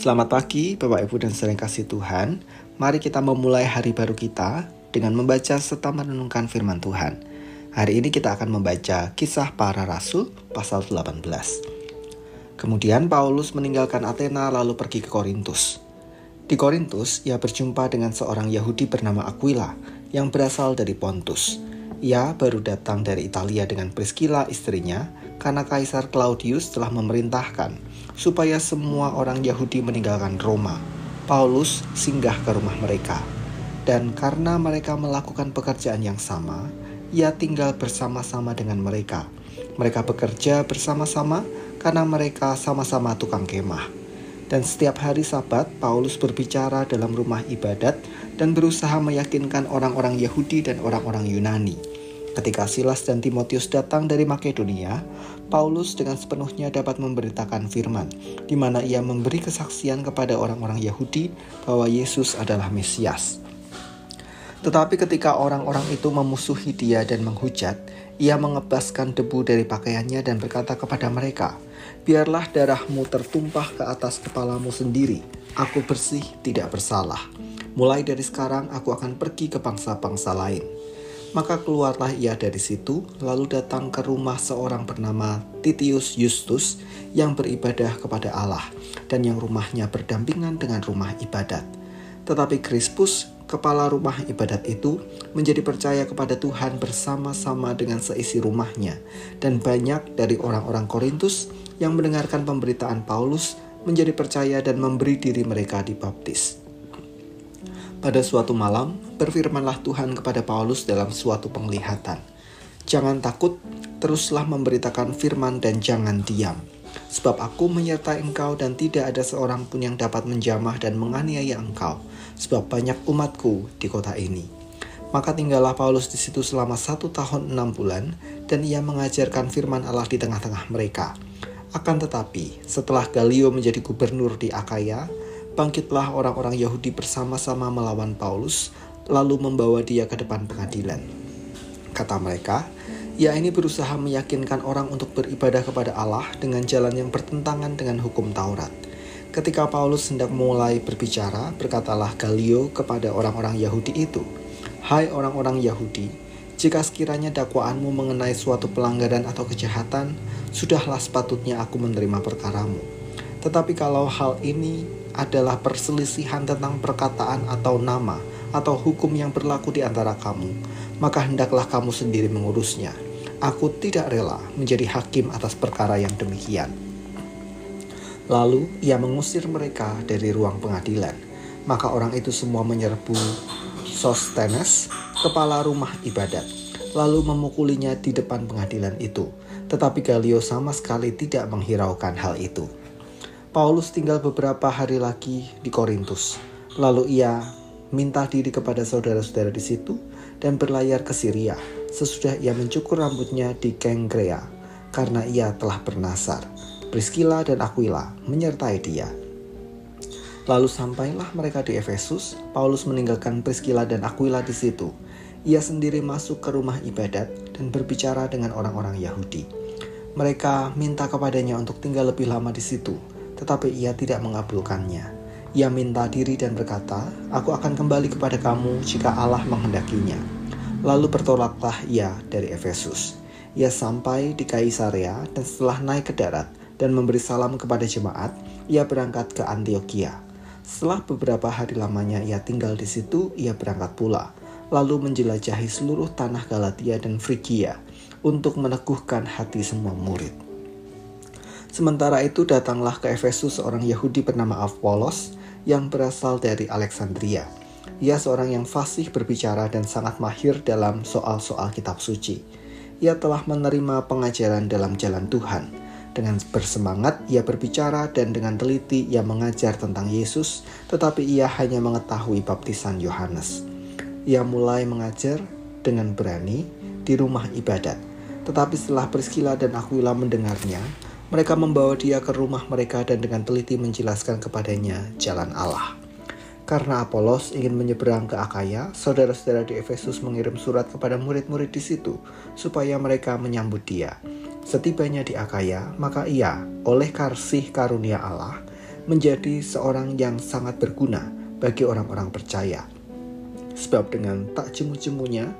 Selamat pagi Bapak Ibu dan saudara yang kasih Tuhan. Mari kita memulai hari baru kita dengan membaca serta merenungkan firman Tuhan. Hari ini kita akan membaca Kisah Para Rasul pasal 18. Kemudian Paulus meninggalkan Athena lalu pergi ke Korintus. Di Korintus ia berjumpa dengan seorang Yahudi bernama Aquila yang berasal dari Pontus. Ia baru datang dari Italia dengan Priscilla istrinya karena Kaisar Claudius telah memerintahkan supaya semua orang Yahudi meninggalkan Roma. Paulus singgah ke rumah mereka, dan karena mereka melakukan pekerjaan yang sama, ia tinggal bersama-sama dengan mereka. Mereka bekerja bersama-sama karena mereka sama-sama tukang kemah. Dan setiap hari Sabat, Paulus berbicara dalam rumah ibadat dan berusaha meyakinkan orang-orang Yahudi dan orang-orang Yunani. Ketika Silas dan Timotius datang dari Makedonia, Paulus dengan sepenuhnya dapat memberitakan firman, di mana ia memberi kesaksian kepada orang-orang Yahudi bahwa Yesus adalah Mesias. Tetapi ketika orang-orang itu memusuhi dia dan menghujat, ia mengebaskan debu dari pakaiannya dan berkata kepada mereka, "Biarlah darahmu tertumpah ke atas kepalamu sendiri. Aku bersih, tidak bersalah. Mulai dari sekarang aku akan pergi ke bangsa-bangsa lain." Maka keluarlah ia dari situ, lalu datang ke rumah seorang bernama Titius Justus yang beribadah kepada Allah, dan yang rumahnya berdampingan dengan rumah ibadat. Tetapi Krispus, kepala rumah ibadat itu, menjadi percaya kepada Tuhan bersama-sama dengan seisi rumahnya, dan banyak dari orang-orang Korintus yang mendengarkan pemberitaan Paulus menjadi percaya dan memberi diri mereka dibaptis. Pada suatu malam, berfirmanlah Tuhan kepada Paulus dalam suatu penglihatan. "Jangan takut, teruslah memberitakan firman dan jangan diam. Sebab aku menyertai engkau dan tidak ada seorang pun yang dapat menjamah dan menganiaya engkau, sebab banyak umatku di kota ini." Maka tinggallah Paulus di situ selama 1 tahun 6 bulan, dan ia mengajarkan firman Allah di tengah-tengah mereka. Akan tetapi, setelah Galio menjadi gubernur di Akaya, bangkitlah orang-orang Yahudi bersama-sama melawan Paulus, lalu membawa dia ke depan pengadilan. Kata mereka, "Ia ini berusaha meyakinkan orang untuk beribadah kepada Allah dengan jalan yang bertentangan dengan hukum Taurat." Ketika Paulus hendak mulai berbicara, berkatalah Galio kepada orang-orang Yahudi itu, "Hai orang-orang Yahudi, jika sekiranya dakwaanmu mengenai suatu pelanggaran atau kejahatan, sudahlah sepatutnya aku menerima perkaramu. Tetapi kalau hal ini adalah perselisihan tentang perkataan atau nama atau hukum yang berlaku di antara kamu, maka hendaklah kamu sendiri mengurusnya. Aku tidak rela menjadi hakim atas perkara yang demikian." Lalu ia mengusir mereka dari ruang pengadilan. Maka orang itu semua menyerbu Sostenes, kepala rumah ibadat, lalu memukulinya di depan pengadilan itu. Tetapi Galio sama sekali tidak menghiraukan hal itu. Paulus tinggal beberapa hari lagi di Korintus. Lalu ia minta diri kepada saudara-saudara di situ dan berlayar ke Syria. Sesudah ia mencukur rambutnya di Kengkrea karena ia telah bernasar. Priscilla dan Aquila menyertai dia. Lalu sampailah mereka di Efesus. Paulus meninggalkan Priscilla dan Aquila di situ. Ia sendiri masuk ke rumah ibadat dan berbicara dengan orang-orang Yahudi. Mereka minta kepadanya untuk tinggal lebih lama di situ, tetapi ia tidak mengabulkannya. Ia minta diri dan berkata, "Aku akan kembali kepada kamu jika Allah menghendakinya." Lalu bertolaklah ia dari Efesus. Ia sampai di Kaisarea, dan setelah naik ke darat dan memberi salam kepada jemaat, ia berangkat ke Antiokhia. Setelah beberapa hari lamanya ia tinggal di situ, ia berangkat pula, lalu menjelajahi seluruh tanah Galatia dan Frigia untuk meneguhkan hati semua murid. Sementara itu datanglah ke Efesus seorang Yahudi bernama Apolos yang berasal dari Alexandria. Ia seorang yang fasih berbicara dan sangat mahir dalam soal-soal kitab suci. Ia telah menerima pengajaran dalam jalan Tuhan. Dengan bersemangat ia berbicara dan dengan teliti ia mengajar tentang Yesus, tetapi ia hanya mengetahui baptisan Yohanes. Ia mulai mengajar dengan berani di rumah ibadat. Tetapi setelah Priscilla dan Aquila mendengarnya, mereka membawa dia ke rumah mereka dan dengan teliti menjelaskan kepadanya jalan Allah. Karena Apolos ingin menyeberang ke Akaya, saudara-saudara di Efesus mengirim surat kepada murid-murid di situ, supaya mereka menyambut dia. Setibanya di Akaya, maka ia, oleh kasih karunia Allah, menjadi seorang yang sangat berguna bagi orang-orang percaya. Sebab dengan tak jemu-jemunya,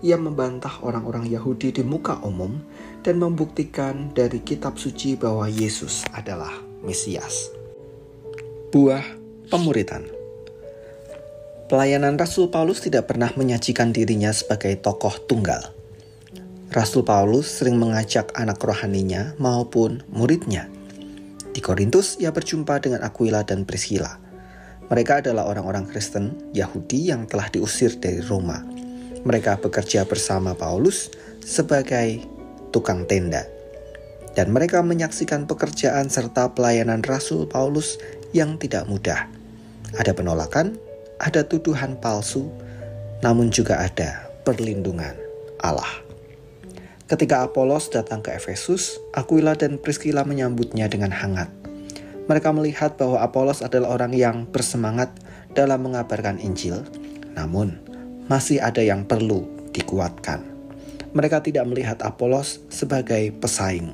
ia membantah orang-orang Yahudi di muka umum dan membuktikan dari kitab suci bahwa Yesus adalah Mesias. Buah pemuritan. Pelayanan Rasul Paulus tidak pernah menyajikan dirinya sebagai tokoh tunggal. Rasul Paulus sering mengajak anak rohaninya maupun muridnya. Di Korintus, ia berjumpa dengan Aquila dan Priscilla. Mereka adalah orang-orang Kristen Yahudi yang telah diusir dari Roma. Mereka bekerja bersama Paulus sebagai tukang tenda. Dan mereka menyaksikan pekerjaan serta pelayanan Rasul Paulus yang tidak mudah. Ada penolakan, ada tuduhan palsu, namun juga ada perlindungan Allah. Ketika Apolos datang ke Efesus, Aquila dan Priscilla menyambutnya dengan hangat. Mereka melihat bahwa Apolos adalah orang yang bersemangat dalam mengabarkan Injil, namun masih ada yang perlu dikuatkan. Mereka tidak melihat Apolos sebagai pesaing,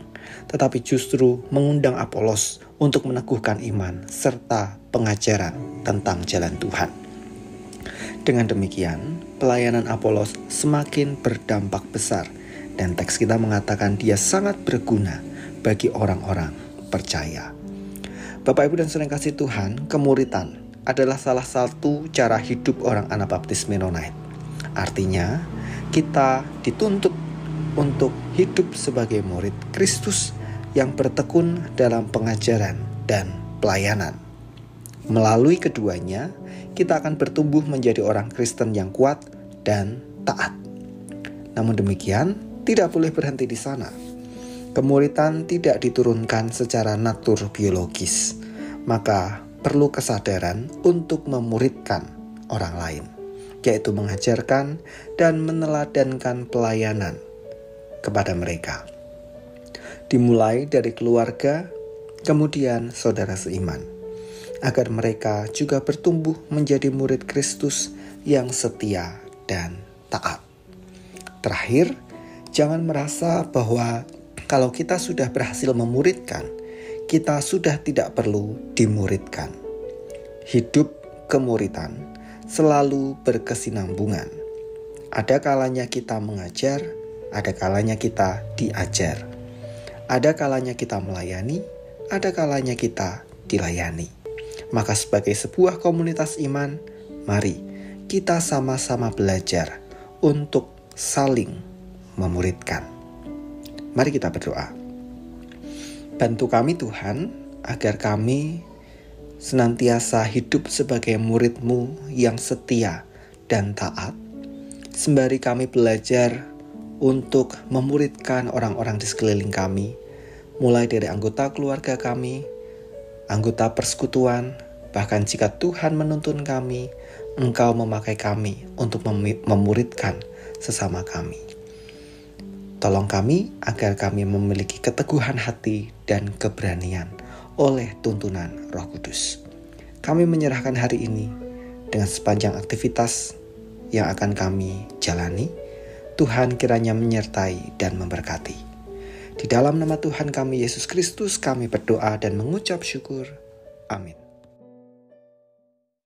tetapi justru mengundang Apolos untuk meneguhkan iman serta pengajaran tentang jalan Tuhan. Dengan demikian, pelayanan Apolos semakin berdampak besar, dan teks kita mengatakan dia sangat berguna bagi orang-orang percaya. Bapak, Ibu, dan saudara kasih Tuhan, kemuritan adalah salah satu cara hidup orang Anabaptis Mennonite. Artinya, kita dituntut untuk hidup sebagai murid Kristus yang bertekun dalam pengajaran dan pelayanan. Melalui keduanya, kita akan bertumbuh menjadi orang Kristen yang kuat dan taat. Namun demikian, tidak boleh berhenti di sana. Kemuritan tidak diturunkan secara natur biologis, maka perlu kesadaran untuk memuridkan orang lain, yaitu mengajarkan dan meneladankan pelayanan kepada mereka. Dimulai dari keluarga, kemudian saudara seiman, agar mereka juga bertumbuh menjadi murid Kristus yang setia dan taat. Terakhir, jangan merasa bahwa kalau kita sudah berhasil memuridkan, kita sudah tidak perlu dimuridkan. Hidup kemuritan selalu berkesinambungan. Ada kalanya kita mengajar, ada kalanya kita diajar. Ada kalanya kita melayani, ada kalanya kita dilayani. Maka sebagai sebuah komunitas iman, mari kita sama-sama belajar untuk saling memuridkan. Mari kita berdoa. Bantu kami Tuhan, agar kami senantiasa hidup sebagai murid-Mu yang setia dan taat. Sembari kami belajar untuk memuridkan orang-orang di sekeliling kami, mulai dari anggota keluarga kami, anggota persekutuan, bahkan jika Tuhan menuntun kami, Engkau memakai kami untuk memuridkan sesama kami. Tolong kami agar kami memiliki keteguhan hati dan keberanian oleh tuntunan Roh Kudus. Kami menyerahkan hari ini dengan sepanjang aktivitas yang akan kami jalani. Tuhan kiranya menyertai dan memberkati. Di dalam nama Tuhan kami Yesus Kristus kami berdoa dan mengucap syukur. Amin.